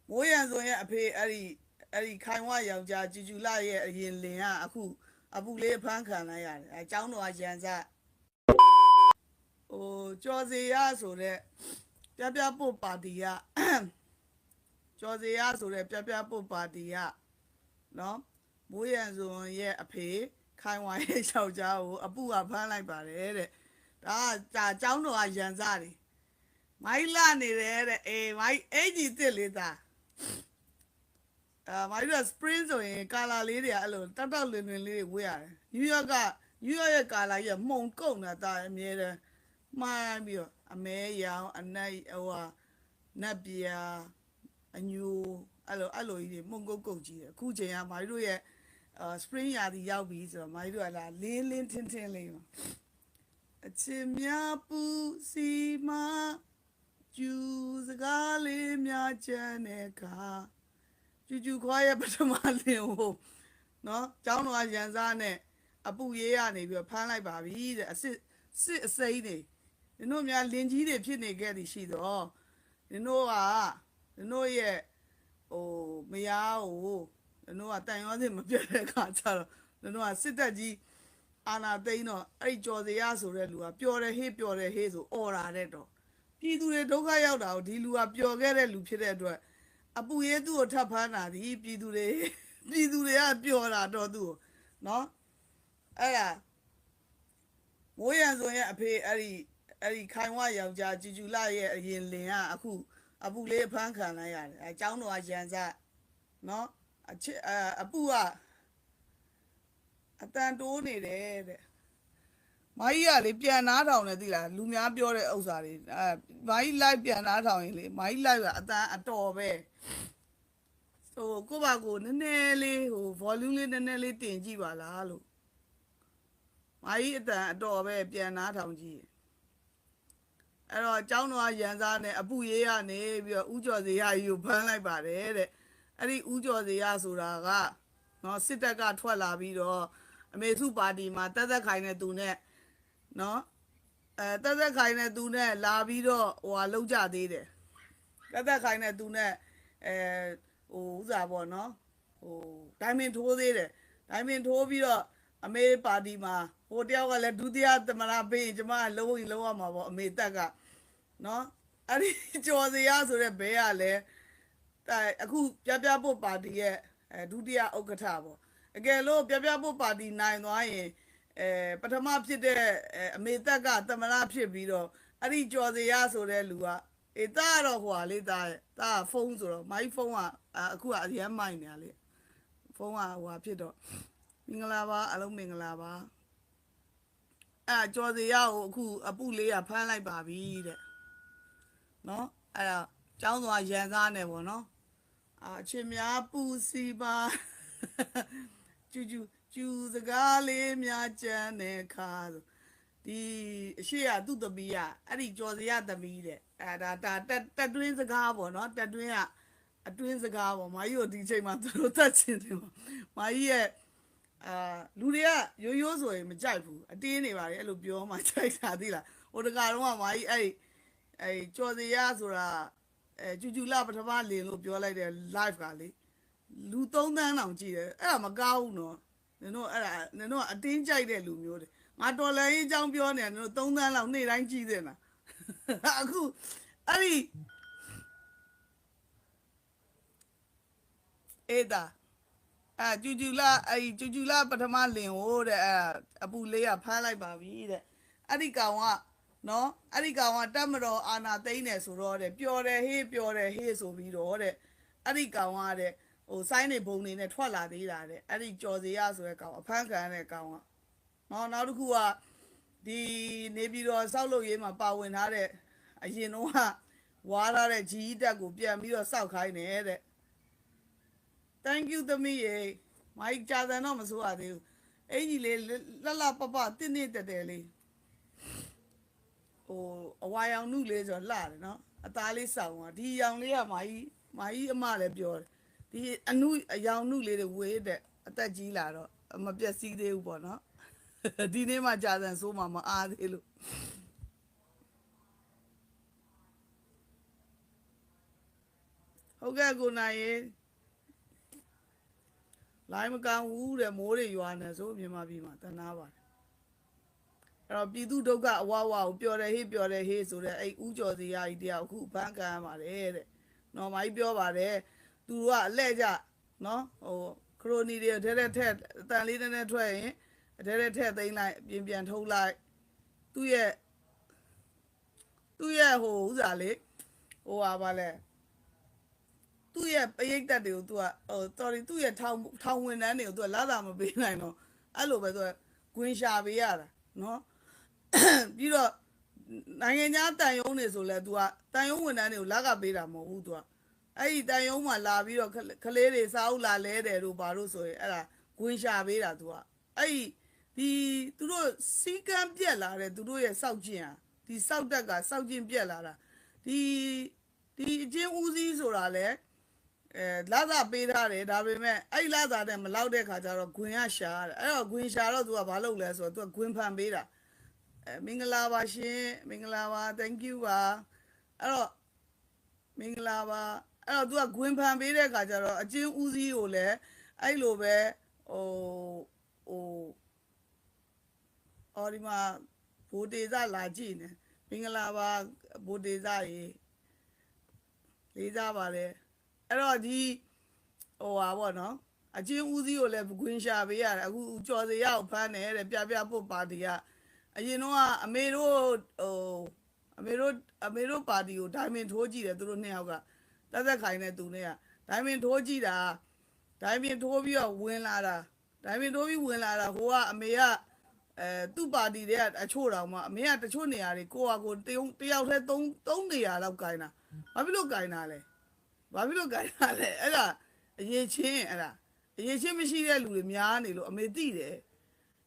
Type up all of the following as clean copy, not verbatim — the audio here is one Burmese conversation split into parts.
မိုးရံစွန်ရဲ့အဖေအဲ့ဒီခိုင်ဝယောက်ျားဂျူဂျူလာရဲ့အရင်လင်ကအခုအပူလေးဖမ်းခံလိုက်ရတယ်အဲကျောင်းတော်ကရန်စဟိုကျော်စီရဆိုတဲ့ပြပုတ်ပါတီကကျော်စီရဆိုတဲ့ပြပုတ်ပါတီကနော်မိုးရံစွန်ရဲ့အဖေခိုင်ဝရဲ့ယောက်ျားကိုအပူကဖမ်းလိုက်ပါတယ်တဲ့ဒါကျောင်းတော်ကရန်စတွေမိုင်းလာနေတယ်တဲ့အေးမိုင်းအင်ကြီးတစ်လေးသားမိုင်းက spring ဆိုရင်ကာလာလေးတွေအဲ့လိုတောက်လင်းလင်းလေးတွေဝေးရတယ်နယူးယောက်ကရဲ့ကာလာကြီးမှုံကုန်တာအမြဲတမ်းမှားပြီးတော့အမဲရောင်အနက်ဟိုဟာနက်ပြာအညူအဲ့လိုကြီးတွေမှုံကုတ်ကြီးတယ်အခုချိန်ကမိုင်းတို့ရဲ့spring ရာသီရောက်ပြီဆိုတော့မိုင်းတို့ကလာလင်းထင်းလေးပါအချင်များပူစီမာကျူစကားလေးများချမ်းတဲ့ခါကျူခွားရဲ့ပထမလင်ကိုနော်ကျောင်းတော်ကရန်စားနဲ့အပူရေးရနေပြီးဖမ်းလိုက်ပါပြီတဲ့အစစ်အစိမ်းတွေနင်တို့များလင်ကြီးတွေဖြစ်နေခဲ့သည်ရှိတော့နင်တို့ရဲ့ဟိုမယားကိုနင်တို့ကတန်ရောစင်မပြတ်တဲ့ခါကျတော့နင်တို့ကစစ်တပ်ကြီးအာနာသိန်းတော့အဲ့ဒီကျော်စရာဆိုတဲ့လူကပျော်တယ်ဟေးဆိုအော်တာတဲ့တော့ပြည်သူတွေဒုက္ခရောက်တာကိုဒီလူကပျော်ခဲ့တဲ့လူဖြစ်တဲ့အတွက်အပူရဲသူ့ကိုထပ်ဖမ်းတာဒီပြည်သူတွေကပျော်တာတော့သူ့ကိုနော်အဲ့ဒါမိုးရံစွန်ရဲ့အဖေအဲ့ဒီခိုင်ဝယောက်ျားဂျူဂျူလာရဲ့အရင်လင်ကအခုအပူလေးဖမ်းခံလိုက်ရတယ်အဲကျောင်းတော်ကရန်စနော်အပူကအတန်တိုးနေတယ်တဲ့မိုင်းကြီးကလေပြန်နားထောင်နေသိလားလူများပြောတဲ့ဥစ္စာတွေမိုင်း live ပြန်နားထောင်ရင်လေမိုင်း live ကအတန်အတော်ပဲဟိုကိုပါကိုနည်းနည်းလေးဟို volume လေးနည်းနည်းလေးတင်ကြည့်ပါလားလို့မိုင်းအတန်အတော်ပဲပြန်နားထောင်ကြည့်အဲ့တော့ကျောင်းတော်ကရန်စားနဲ့အပူရေးရနေပြီးတော့ဥကျော်စရာကြီးကိုဖမ်းလိုက်ပါတယ်တဲ့အဲ့ဒီဥကျော်စရာဆိုတာကနော်စစ်တပ်ကထွက်လာပြီးတော့အမေစုပါတီမှာတက်ခိုင်တဲ့သူနဲ့နော်တက်ခိုင်တဲ့သူနဲ့လာပြီးတော့ဟိုဟာလောက်ကြသေးတယ်တက်ခိုင်တဲ့သူနဲ့ဟိုဥစားပေါ့နော်ဟိုဒိုင်မင်ထိုးသေးတယ်ဒိုင်မင်ထိုးပြီးတော့အမေပါတီမှာဟိုတယောက်ကလည်းဒုတိယသမရပေးရင်ကျမလုံးရမှာပေါ့အမေတက်ကနော်အဲ့ဒီကျော်စရာဆိုတဲ့ဘဲကလည်းအခုပြပုတ်ပါတီရဲ့ဒုတိယဥက္ကဋ္ဌပေါ့အကယ်လို့ပြပုတ်ပါတီနိုင်သွားရင်ပထမဖြစ်တဲ့အမေတက်ကသမရဖြစ်ပြီးတော့အဲ့ဒီကျော်စရာဆိုတဲ့လူကတာတော့ဟိုဟာလေတာဖုန်းဆိုတော့မိုင်းဖုန်းကအခုကအရမ်းမိုက်နေရလေဖုန်းကဟိုဟာဖြစ်တော့မင်္ဂလာပါအလုံးမင်္ဂလာပါကျော်စရာကိုအခုအပူလေးကဖမ်းလိုက်ပါပြီတဲ့နော်အဲ့ဒါကျောင်းသွားရန်စားနေပေါ့နော်အချင်းများပူစီပါကျူစကားလေးများကြမ်းတဲ့ခါဆိုဒီအရှိရသူ့သမီးကအဲ့ဒီကျော်စရာသမီးတဲ့ဒါတက်တွင်းစကားပေါ့နော်တက်တွင်းကအတွင်းစကားပေါ့မာကြီးတို့ဒီချိန်မှာသူတို့သက်ချင်တယ်မာကြီးရဲ့လူတွေကရိုးဆိုရင်မကြိုက်ဘူးအတင်းနေပါလေအဲ့လိုပြောမှကြိုက်တာသိလားဟိုတကာတော့မာကြီးအဲ့ကျော်စရာဆိုတာကျူလာပထမလင်လို့ပြောလိုက်တဲ့ live ကလေလူ3 သန်းတောင်ကြည့်တယ်အဲ့ဒါမကောင်းဘူးနော်နင်တို့ကအတင်းကြိုက်တဲ့လူမျိုးတွေငါတော်လည်းအကြောင်းပြောနေတယ်နင်တို့3 သန်းလောက်နေ့တိုင်းကြည့်နေတာအခုအဲ့ဒီအေးတာကျူလာပထမလင်ဟိုတဲ့အပူလေးကဖမ်းလိုက်ပါပြီတဲ့အဲ့ဒီကောင်ကနော်အဲ့ဒီကောင်ကတက်မတော်အာနာသိမ့်နေဆိုတော့တဲ့ပျော်တယ်ဟေးဆိုပြီးတော့တဲ့အဲ့ဒီကောင်ကတဲ့ဟိုဆိုင်းနေဘုံနေနဲ့ထွက်လာသေးတာတဲ့အဲ့ဒီကြော်စရာဆိုတဲ့ကောင်အဖမ်းခံတဲ့ကောင်ကနောက်တစ်ခုကဒီနေပြည်တော်စောက်လုပ်ရေးမှာပါဝင်ထားတဲ့အရင်တော့ကဝါထားတဲ့ဂျီတက်ကိုပြန်ပြီးတော့စောက်ခိုင်းနေတဲ့ thank you သမီးရေမိုက်ကြာစံတော့မဆိုးရသေးဘူးအင်ကြီးလေးလှပတင်းတဲလေးဟိုအဝါရောင်နုလေးဆိုလှတယ်နော်အသားလေးစောင်းသွားဒီရောင်လေးကမာကြီးအမလည်းပြောတယ်ဒီအရောင်နုလေးတွေဝေးတဲ့အသက်ကြီးလာတော့မပြက်စီးသေးဘူးပေါ့နော်ဒီနေ့မှကြာစံဆိုးမှမအားသေးလို့ ဟုတ်ကဲ့ကိုနိုင်ရေလိုင်းမကန်ဘူးတဲ့မိုးတွေရွာနေဆိုမြန်မာပြည်မှာတနာပါတယ်အဲ့တော့ပြည်သူဒုက္ခအဝဝကိုပျော်တယ်ဟေးပျော်တယ်ဟေးဆိုတဲ့အဲ့ဥကျော်စီယာကြီးတရားအခုဘန်းကန်ရပါတယ်တဲ့နော်မိုင်းပြောပါတယ်သူတို့ကအလှဲ့ကြနော်ဟိုခရိုနီတွေထဲထက်အတန်လေးနဲ့ထွက်ရင်ထဲထက်သိမ်းလိုက်ပြန်ထုတ်လိုက်သူ့ရဲ့ဟိုဥစားလေးဟိုပါလဲသူ့ရဲ့ပရိသတ်တွေကို तू ကsorry သူ့ရဲ့ထောင်ဝန်ထမ်းတွေကို तू ကလာတာမပေးနိုင်တော့အဲ့လိုပဲ तू ဂွင်ရှာပေးရတာနော်ပြီးတော့နိုင်ငံခြားတန်ယုံနေဆိုလဲ तू ကတန်ယုံဝန်ထမ်းတွေကိုလက်ကပေးတာမဟုတ်ဘူး तू ကအဲ့ဒီတန်ယုံမှာလာပြီးတော့ကလေးတွေစားဦးလာလဲတယ်တို့ဘာလို့ဆိုရင်အဲ့ဒါဂွင်ရှာပေးတာ तू ကအဲ့ဒီသူတို့စီကံပြက်လာတဲ့သူတို့ရဲ့စောက်ကျင်ဟာဒီစောက်တက်ကစောက်ကျင်ပြက်လာတာဒီအချင်းဦးစီးဆိုတာလဲလာသာပေးထားတယ်ဒါပေမဲ့အဲ့လာသာတဲ့မလောက်တဲ့ခါကျတော့ဂွင်ရရှာရတယ်အဲ့တော့ဂွင်ရှာတော့ तू ကဘာလုပ်လဲဆိုတော့ तू ကဂွင်ဖန်ပေးတာမင်္ဂလာပါရှင်မင်္ဂလာပါ thank you ပါအဲ့တော့မင်္ဂလာပါအဲ့တော့ तू ကဂွင်ဖန်ပေးတဲ့ခါကျတော့အချင်းဦးစီးကိုလည်းအဲ့လိုပဲအော်ဒီမှာဘိုတေဇလာကြည့်နေမင်္ဂလာပါဘိုတေဇရေလေးစားပါတယ်အဲ့တော့ဒီဟိုပါပေါ့နော်အချင်းဦးစီးကိုလည်းဂွင်ရှာပေးရတယ်အခုကြော်စရာကိုဖမ်းတယ်တဲ့ပြပုတ်ပါတီကအရင်တော့အမေတို့အမေတို့ပါတီကိုဒိုင်မင်ထိုးကြည့်တယ်သူတို့နှစ်ယောက်ကတက်သက်ခိုင်နဲ့သူနဲ့ကဒိုင်မင်ထိုးကြည့်တာဒိုင်မင်ထိုးပြီးတော့ဝင်လာတာဒိုင်မင်ထိုးပြီးဝင်လာတာဟိုကအမေကသူ့ပါတီတွေကအချို့တော်မှအမေကတချို့နေရာတွေကိုတယောက်တည်း3နေရာလောက်ကိုင်းတာဘာဖြစ်လို့ကိုင်းတာလဲဘာဖြစ်လို့ကိုင်းတာလဲအဲ့ဒါအရေးချင်းအဲ့ဒါအရေးချင်းမရှိတဲ့လူတွေများနေလို့အမေသိတယ်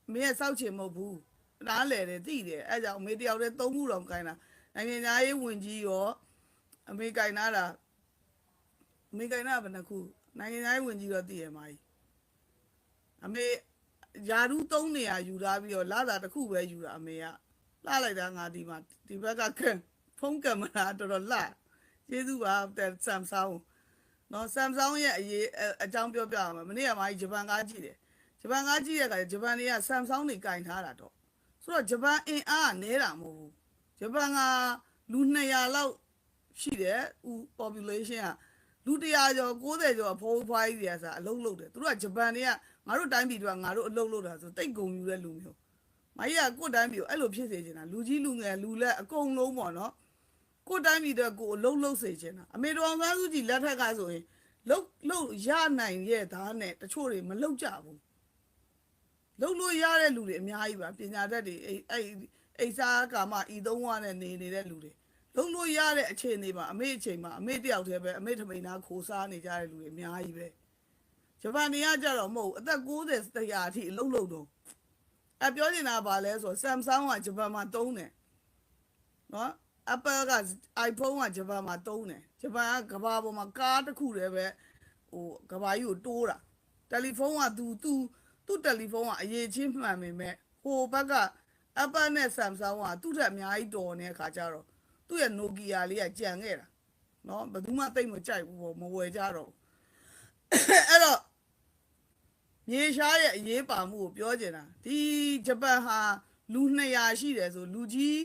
အမေကစောက်ချင်မဟုတ်ဘူးနားလဲတယ်သိတယ်အဲ့ကြောင့်အမေတယောက်တည်း3ခုတော့ကိုင်းတာနိုင်ငံသားရေးဝင်ကြီးရောအမေကိုင်းတာဘယ်နှခုနိုင်ငံသားရေးဝင်ကြီးတော့သိရမှာကြီးအမေယာရု3နေရာယူထားပြီးတော့လာတာတစ်ခုပဲယူတာအမေကလှလိုက်တာငါဒီမှာဒီဘက်ကဖုန်းကင်မရာတော်တော်လှကျေးဇူးပါဆမ်ဆောင်းနော်ဆမ်ဆောင်းရဲ့အကြောင်းပြောပြအောင်မနေ့ကမှဂျပန်ကားကြည့်တယ်ဂျပန်ကားကြည့်တဲ့အခါဂျပန်တွေကဆမ်ဆောင်းတွေကင်ထားတာတော့ဆိုတော့ဂျပန်အင်အားနဲတာမဟုတ်ဘူးဂျပန်ကလူ200လောက်ရှိတယ် population ကလူ100ကျော်90ကျော်ဖိုးဖွားကြီးတွေကစားအလုံးလုံးတယ်သူတို့ကဂျပန်တွေကငါတို့တိုင်းပြည်တွေကငါတို့အလုံးလုံးတာဆိုတိတ်ဂုံယူတဲ့လူမျိုးမကြီးကကိုယ့်တိုင်းပြည်ကိုအဲ့လိုဖြစ်စေချင်တာလူကြီးလူငယ်လူလက်အကုန်လုံးပေါ့နော်ကိုယ့်တိုင်းပြည်တွေကိုအလုံးလုံးစေချင်တာအမေတော်ဆန်းစုကြည်လက်ထက်ကဆိုရင်လှုပ်ရနိုင်ရဲ့သားနဲ့တချို့တွေမလှုပ်ကြဘူးလှုပ်လို့ရတဲ့လူတွေအများကြီးပါပညာတတ်တွေအိစားကာမဤသုံးဝါနဲ့နေတဲ့လူတွေလှုပ်လို့ရတဲ့အခြေအနေမှာအမေအချိန်မှာအမေတယောက်တည်းပဲအမေထမိန်သားခိုးစားနေကြတဲ့လူတွေအများကြီးပဲဂျပန်တွေကကြတော့မဟုတ်အသက်60 100အထိအလုံးလုံးတော့ပြောနေတာပါလဲဆို Samsung ကဂျပန်မှာသုံးတယ်နော် Apple က iPhone ကဂျပန်မှာသုံးတယ်ဂျပန်ကကဘာပေါ်မှာကားတစ်ခုတည်းပဲဟိုကဘာကြီးကိုတိုးတာတယ်လီဖုန်းကသူ့တယ်လီဖုန်းကအရေးချင်းမှန်ပေမဲ့ဟိုဘက်က Apple နဲ့ Samsung ကသူ့ထက်အများကြီးတော်နေတဲ့ခါကျတော့သူ့ရဲ့ Nokia လေးကကြံခဲ့တာနော်ဘယ်သူမှသိမကြိုက်ဘူးပေါ့မဝယ်ကြတော့အဲ့တော့မြေရှားရဲ့အရေးပါမှုကိုပြောချင်တာဒီဂျပန်ဟာလူ200ရှိတယ်ဆိုလူကြီး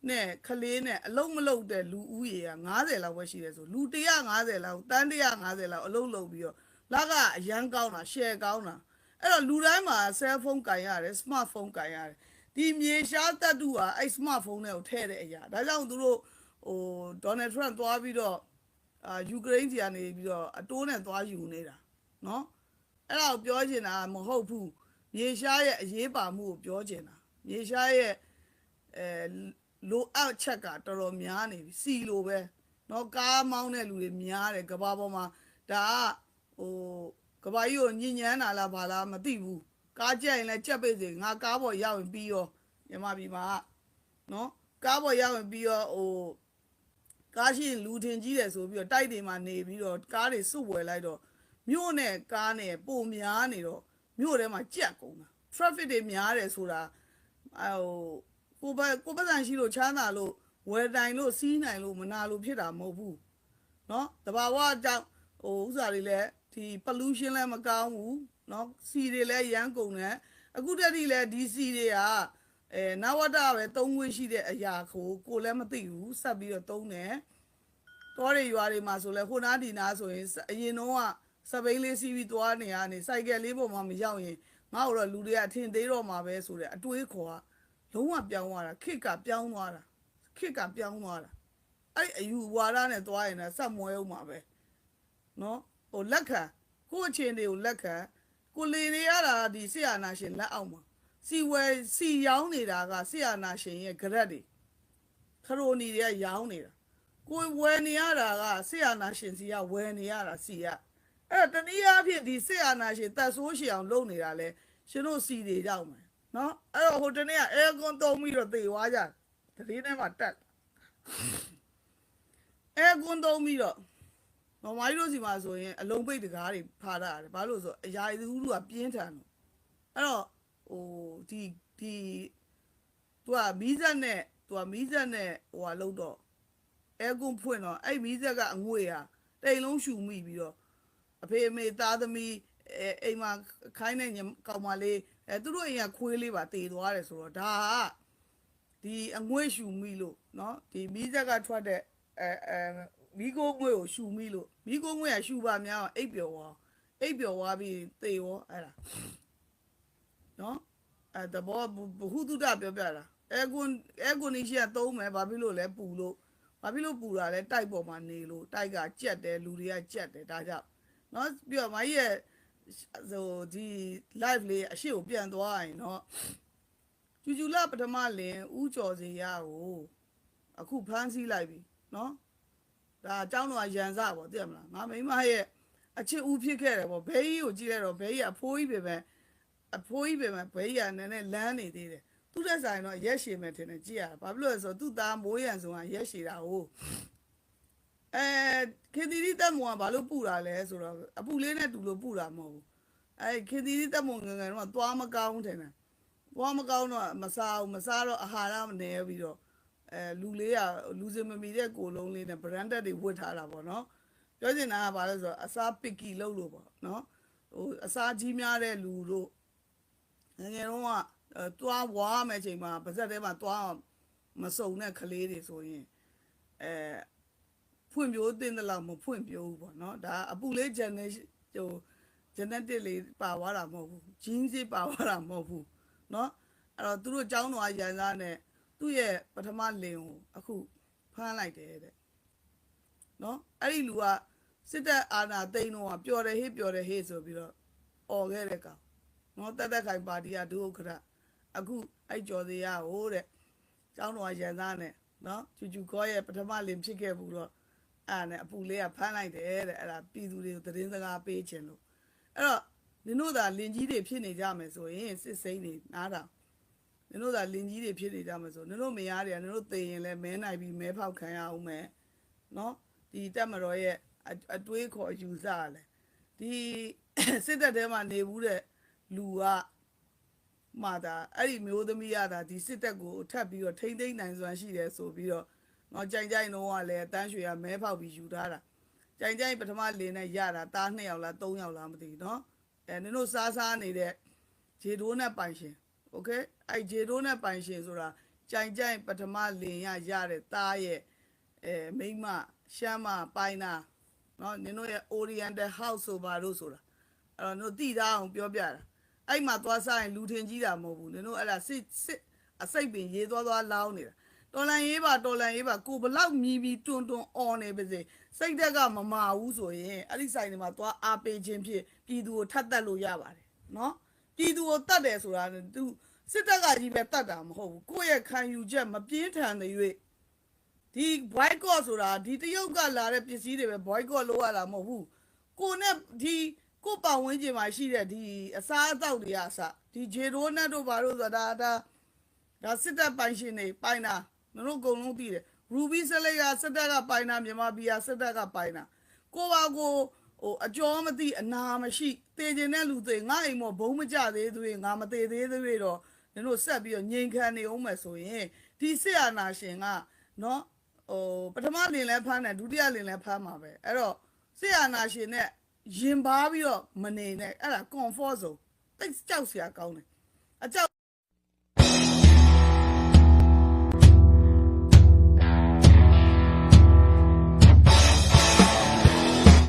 နဲ့ကလေးနဲ့အလုံးမလုံးတဲ့လူဦးရေက90လောက်ပဲရှိတယ်ဆိုလူ150လောက်တန်း150လောက်အလုံးလုံးပြီးတော့လကအရန်ကောင်းတာ share ကောင်းတာအဲ့တော့လူတိုင်းမှာ cell phone ကင်ရတယ် smart phone ကင်ရတယ်ဒီမြေရှားတပ်တူဟာအဲ့ smart phone တွေကိုထည့်တဲ့အရာဒါကြောင့်သူတို့ဟို Donald Trump သွားပြီးတော့ယူကရိန်းကြီးကနေပြီးတော့အတိုးနဲ့သွားယူနေတာနော်အဲ့ဒါကိုပြောချင်တာမဟုတ်ဘူးမြေရှားရဲ့အရေးပါမှုကိုပြောချင်တာမြေရှားရဲ့လိုအပ်ချက်ကတော်တော်များနေပြီစီလိုပဲเนาะကားမောင်းတဲ့လူတွေများတယ်ကဘာပေါ်မှာဒါကဟိုကဘာကြီးကိုညဉ့်ညမ်းတာလားဘာလားမသိဘူးကားကြက်ရင်လည်းကြက်ပိတ်စေငါကားပေါ်ရောက်ရင်ပြီးရောမြန်မာပြည်မှာเนาะကားပေါ်ရောက်ရင်ပြီးရောဟိုကားရှိရင်လူထင်ကြီးတယ်ဆိုပြီးတော့တိုက်တွေမှာနေပြီးတော့ကားတွေစုဝယ်လိုက်တော့မြို့နဲ့ကားနဲ့ပုံများနေတော့မြို့ထဲမှာကြက်ကုန်တာ traffic တွေများတယ်ဆိုတာဟိုကိုပတ်စံရှိလို့ချမ်းသာလို့ဝယ်တိုင်လို့စီးနိုင်လို့မနာလို့ဖြစ်တာမဟုတ်ဘူး နော်တဘာဝကြောင့်ဟိုဥစားတွေလည်းဒီ pollution လည်းမကောင်းဘူးနော်စီတွေလည်းရမ်းကုန်တယ်အခုတည်းကလည်းဒီစီတွေကနဝတပဲသုံးခွင့်ရှိတဲ့အရာကိုလည်းမသိဘူးဆက်ပြီးတော့သုံးတယ်တောတွေရွာတွေမှာဆိုလဲဟိုနားဒီနားဆိုရင်အရင်တော့စပိန်လေးစီးပြီးသွားနေရနေစိုက်ကယ်လေးပေါ်မှာမရောက်ရင်ငါ့တော့လူတွေကအထင်သေးတော့မှာပဲဆိုတဲ့အတွေးခေါ်ကလုံးဝပြောင်းသွားတာခစ်ကပြောင်းသွားတာအဲ့အယူဝါဒနဲ့သွားရင်လည်းစက်မွဲအောင်မှာပဲနော်ဟိုလက်ခံကိုယ့်အချင်းတွေကိုလက်ခံကိုလေနေရတာဒီဆရာနာရှင်လက်အောက်မှာစီရောင်းနေတာကဆရာနာရှင်ရဲ့ကြရက်တွေခရိုနီတွေကရောင်းနေတာကိုဝယ်နေရတာကဆရာနာရှင်စီကဝယ်နေရတာစီကအဲ့တနည်းအားဖြင့်ဒီဆရာနာရှင်တက်ဆိုးရှည်အောင်လုပ်နေတာလဲရှင်တို့စီတွေကြောက်မယ်နော်အဲ့တော့ဟိုတနေ့ကအဲကွန်တုံးပြီးတော့သေသွားကြတတိထဲမှာတက်အဲကွန်တုံးပြီးတော့မမကြီးတို့စီမှာဆိုရင်အလုံးပိတ်တကားတွေဖားတာတယ်ဘာလို့ဆိုအရာသူလူကပြင်းထန်တော့အဲ့တော့ဟိုဒီသူကမီးစက်နဲ့ဟိုဟာလုံးတော့အဲကွန်ဖွင့်တော့အဲ့မီးစက်ကအငွေဟာတိမ်လုံးရှူမိပြီးတော့အဖေအမေသားသမီးအိမ်မှာခိုင်းတဲ့ကောင်မလေးသူတို့အိမ်ကခွေးလေးပါတည်သွားတယ်ဆိုတော့ဒါကဒီအငွေ့ရှူမိလို့เนาะဒီမီးစက်ကထွက်တဲ့မီးကိုငွေ့ကိုရှူမိလို့မီးကိုငွေ့ကရှူပါများအိပ်ပျော်သွားပြီးသေရောအဲ့ဒါเนาะတဘောဘဟုတုတပြောပြတာအဲကွန်နီရှိကသုံးမယ်ဘာဖြစ်လို့လဲပူတာလဲတိုက်ပေါ်မှာနေလို့တိုက်ကကြက်တယ်လူတွေကကြက်တယ်ဒါကြောင့်เนาะပြီးတော့မကြီးရဲ့ဆိုဒီ live လေးအရှိကိုပြန်သွားရင်เนาะကျူလာပထမလင်ဥကျော်စီရကိုအခုဖမ်းဆီးလိုက်ပြီเนาะဒါအကြောင်းတော့ရန်စပေါ့သိရမလားငါမိမရဲ့အချစ်ဦးဖြစ်ခဲ့တယ်ပေါ့ဘဲကြီးကိုကြည့်လိုက်တော့ဘဲကြီးအဖိုးကြီးပဲဘဲကြီးကနည်းနည်းလမ်းနေသေးတယ်သူ့တက်ဆိုင်တော့ရက်ရှည်မယ်ထင်တယ်ကြည့်ရတာဘာဖြစ်လို့လဲဆိုတော့သူ့သားမိုးရန်ဆိုတာရက်ရှည်တာဟုတ်ခေတီရီတက်မွန်ကဘာလို့ပူတာလဲဆိုတော့အပူလေးနဲ့တူလို့ပူတာမဟုတ်ဘူးခေတီရီတက်မွန်ငယ်တော့သွားမကောင်းထင်တယ်သွားမကောင်းတော့မစားတော့အာဟာရမနေပြီးတော့လူလေးကလူစင်မမီတဲ့ကိုလုံးလေးနဲ့ branded တွေဝတ်ထားတာပေါ့နော်ပြောချင်တာကဘာလဲဆိုတော့အစားပစ်ကီလုပ်လို့ပေါ့နော်ဟိုအစားကြီးများတဲ့လူတို့ငယ်တော့ကသွားဝါမယ်ချိန်မှာပါဇက်ထဲမှာသွားမစုံတဲ့ကလေးတွေဆိုရင်ဖွံ့ဖြိုးတင်တယ်လို့မဖွံ့ဖြိုးဘူးပေါ့နော်ဒါအပူလေး genetic လေးပါသွားတာမဟုတ်ဘူး gene စစ်ပါသွားတာမဟုတ်ဘူးเนาะအဲ့တော့သူတို့ចောင်းတော်ရန်စားနဲ့သူ့ရဲ့ပထမလင်ကိုအခုဖမ်းလိုက်တယ်တဲ့เนาะအဲ့ဒီလူကစစ်တပ်အာဏာသိမ်းတော့ပျော်တယ်ဟေ့ဆိုပြီးတော့អော်ခဲ့တဲ့ကောင်เนาะတက်ခိုင်ပါတီကဒုဥက္ကဋ္ဌအခုအဲ့ကျော်သေးရဟိုတဲ့ចောင်းတော်ရန်စားနဲ့เนาะကျူခေါ်ရဲ့ပထမလင်ဖြစ်ခဲ့ဘူးတော့အဲ့နဲ့အပူလေးကဖမ်းလိုက်တယ်တဲ့အဲ့ဒါပြည်သူတွေကိုသတင်းစကားပေးခြင်းလို့အဲ့တော့နင်တို့သာလင်ကြီးတွေဖြစ်နေကြမယ်ဆိုရင်စစ်စိမ်းတွေနားတာနင်တို့သာလင်ကြီးတွေဖြစ်နေကြမယ်ဆိုနင်တို့မယားတွေကနင်တို့သိရင်လဲမဲနိုင်ပြီးမဲဖောက်ခံရအောင်မယ်နော်ဒီတက်မတော်ရဲ့အတွေးခေါ်ယူဆရလဲဒီစစ်တပ်ထဲမှာနေဘူးတဲ့လူကမှသာအဲ့ဒီမျိုးသမီးရတာဒီစစ်တပ်ကိုထပ်ပြီးတော့ထိမ့်သိမ့်နိုင်စွမ်းရှိတယ်ဆိုပြီးတော့တော့ကြိုင်တော့ကလည်းတန်းရွှေကမဲဖောက်ပြီးယူထားတာကြိုင်ပထမလင်းနဲ့ရတာတား2ယောက်လား3ယောက်လားမသိဘူးเนาะနင်တို့စားနေတဲ့ဂျေတိုးနဲ့ပိုင်ရှင်โอเคအဲ့ဂျေတိုးနဲ့ပိုင်ရှင်ဆိုတာကြိုင်ပထမလင်းရတဲ့သားရဲ့မိမရှမ်းမပိုင်နာเนาะနင်တို့ရဲ့ Oriental House ဆိုပါလို့ဆိုတာအဲ့တော့နင်တို့တိသားအောင်ပြောပြတာအဲ့မှာသွားစားရင်လူထင်ကြီးတာမဟုတ်ဘူးနင်တို့အဲ့ဒါစစ်အစိတ်ပင်ရေးသွားလောင်းနေတာတော်လန်ရေးပါကိုဘလောက်မြည်ပြီးတွန်းအော်နေပါစေစိတ်တက်ကမမာဘူးဆိုရင်အဲ့ဒီဆိုင်တွေမှာသွားအားပေးခြင်းဖြင့်ပြည်သူကိုထပ်တက်လို့ရပါတယ်နော်ပြည်သူကိုတတ်တယ်ဆိုတာသူစစ်တပ်ကကြီးပဲတတ်တာမဟုတ်ဘူးကိုယ့်ရဲ့ခံယူချက်မပြင်းထန်တဲ့၍ဒီ boycott ဆိုတာဒီတရုတ်ကလာတဲ့ပစ္စည်းတွေပဲ boycott လုပ်ရတာမဟုတ်ဘူးကိုနဲ့ဒီကိုပတ်ဝန်းကျင်မှာရှိတဲ့ဒီအစားအသောက်တွေအစဒီဂျေရိုးနတ်တို့ဘာလို့ဆိုတာဒါစစ်တပ်ပိုင်ရှင်တွေပိုင်တာမတို့အကုန်လုံးသိတယ်ရူဘီဆလိကစစ်တပ်ကပိုင်တာမြန်မာပြည်ကစစ်တပ်ကပိုင်တာကိုပါကိုဟိုအကျော်မသိအနာမရှိတေကျင်တဲ့လူတွေငါအိမ်မောဘုံမကြသေးသူတွေငါမသေးသေးသူတွေတော့နင်တို့ဆက်ပြီးတော့ငြိမ်ခံနေအောင်မယ်ဆိုရင်ဒီစစ်အာဏာရှင်ကနော် ပထမလင်လဲဖမ်းတယ်ဒုတိယလင်လဲဖမ်းမှာပဲအဲ့တော့ဆရာနာရှင်နဲ့ရင်ပါပြီးတော့မနေနဲ့အဲ့ဒါ comfort zone တိတ်ကြောက်စရာကောင်းတယ်အကြောက်